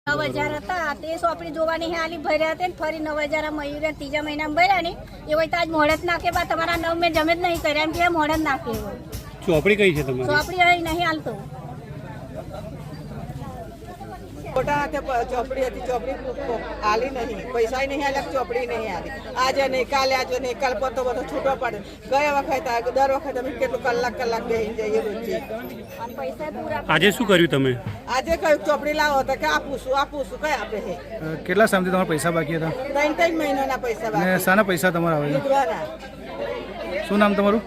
9,000 હતા તે સોપડી જોવાની આલી ભર્યા હતા ફરી 9,000 મયુર ત્રીજા મહિનામાં ભર્યા ને એ હોય તો આજ મોડત નાખે બા તમારા 9 મેં જમે જ નહીં કર્યા એમ કે મોડત નાખે ચોપડી કઈ છે તમારી? ચોપડી અહીં નહીં હાલતો ચોપડી હતી, ચોપડી આલી નહીં, પૈસા નહીં આલ્યા, ચોપડી નહીં આલી. આજે નહીં કાલ પતો બધો છૂટો પડે. ગયા વખત દર વખત અમે કેટલું કલાક બેસી જઈએ રોજે. આજે શું કર્યું તમે? આજે કયું ચોપડી લાવો તો કે આપું છું કઈ આપે છે. કેટલા સમયથી તમારા પૈસા બાકી હતા? 3 મહિનાના પૈસા અને બાકી. શાના પૈસા તમારા આવે? શું નામ તમારું?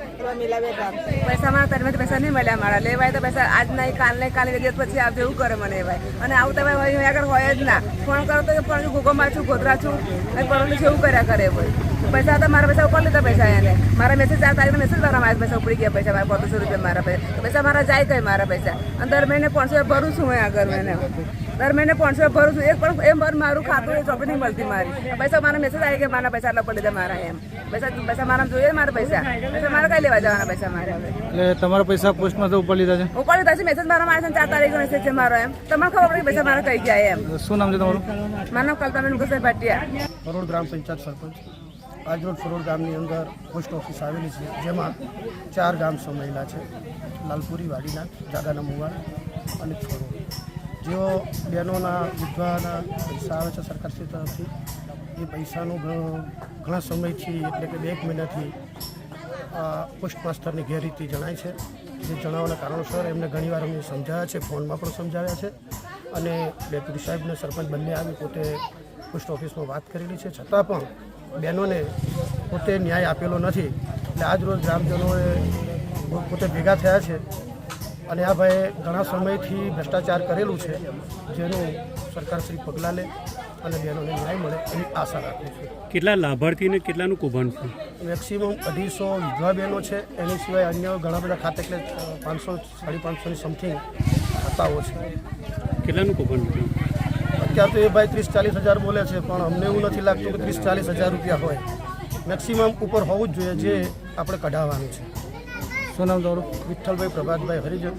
પૈસા મારા તરફથી પૈસા નહીં મળ્યા મારા લેવાય તો પૈસા આજ નહીં કાલે દિવસ પછી આવજો એવું કરે મને ભાઈ. અને આવું તમે અહીં આગળ હોય જ ના ફોન કરો તો પણ ભૂગોમાં છું ગોધરા છું અને પરણું છે એવું કર્યા કરે ભાઈ. પૈસા હતા મારા પૈસા ઉપર લીધા પૈસા એને મારા મેસેજ 4 તારીખનો મેસેજ મારા મારા પૈસા ઉપડી ગયા પૈસા મારા 200 રૂપિયા મારા પૈસા મારા જાય કઈ મારા પૈસા અને દર મહિને 500 ભરું છું હું આગળ દર મહિને 500 ભરું છું એક પણ એમ ભર મારું ખાતું એ ચોપડી નહીં મળતી મારી પૈસા મારા મેસેજ આવી ગયા મારા પૈસા એટલા પડી જાય મારા એમ પૈસા મારા જોઈએ મારા પૈસા મારે કઈ લેવા જવાના પૈસા મારે એટલે તમારા પૈસા પોસ્ટમાં તો ઉપર લીધા છે? ઉપર લીધા છે મેસેજ મારા મારે 4 તારીખનો મેસેજ છે મારો એમ તમને ખબર પડી પૈસા મારા કઈ ગયા એમ. શું નામ છે તમારું? મારું નામ કલ્પનાબેન ગુસાઈ ભાટિયા. ફરોડ ગ્રામ પંચાયત સરપંચ. આજરોડ ફરોડ ગામની અંદર પોસ્ટ ઓફિસ આવેલી છે જેમાં 4 ગામ સમાયેલા છે: લાલપુરી, વાડીનાથ, જાગાના મુવાડ અને ફરોડ. જેઓ બહેનોના વિધવાના પૈસા આવે છે સરકારશ્રી તરફથી એ પૈસાનું ઘણા સમયથી એટલે કે 1 મહિનાથી પોસ્ટ માસ્ટરની ગેરરીતિ જણાય છે. જે જણાવવાના કારણોસર એમને ઘણીવાર અમે સમજાવ્યા છે, ફોનમાં પણ સમજાવ્યા છે અને ડેપ્યુટી સાહેબને સરપંચ બંને આવી પોતે પોસ્ટ ઓફિસમાં વાત કરેલી છે. છતાં પણ બહેનોને પોતે ન્યાય આપેલો નથી. એટલે આજ રોજ ગ્રામજનોએ પોતે ભેગા થયા છે અને આ ભાઈએ ઘણા સમયથી ભ્રષ્ટાચાર કરેલું છે જેનું સરકારશ્રી પગલાં લે અને બહેનોને ન્યાય મળે એવી આશા રાખું છું. કેટલા લાભાર્થી ને કેટલાનું કૌભાંડ છે? મેક્સિમમ 250 વિધવા બહેનો છે. એની સિવાય અન્ય ઘણા બધા ખાતે એટલે 500-550ની સમથિંગ ખાતાઓ છે. કેટલાનું કૌભાંડ છે? અત્યારે તો એ ભાઈ 30-40 હજાર બોલે છે પણ અમને એવું નથી લાગતું કે 30-40 હજાર રૂપિયા હોય. મેક્સિમમ ઉપર હોવું જ જોઈએ જે આપણે કઢાવવાનું છે. શું નામ તમારું? વિઠ્ઠલભાઈ પ્રભાતભાઈ હરિજન,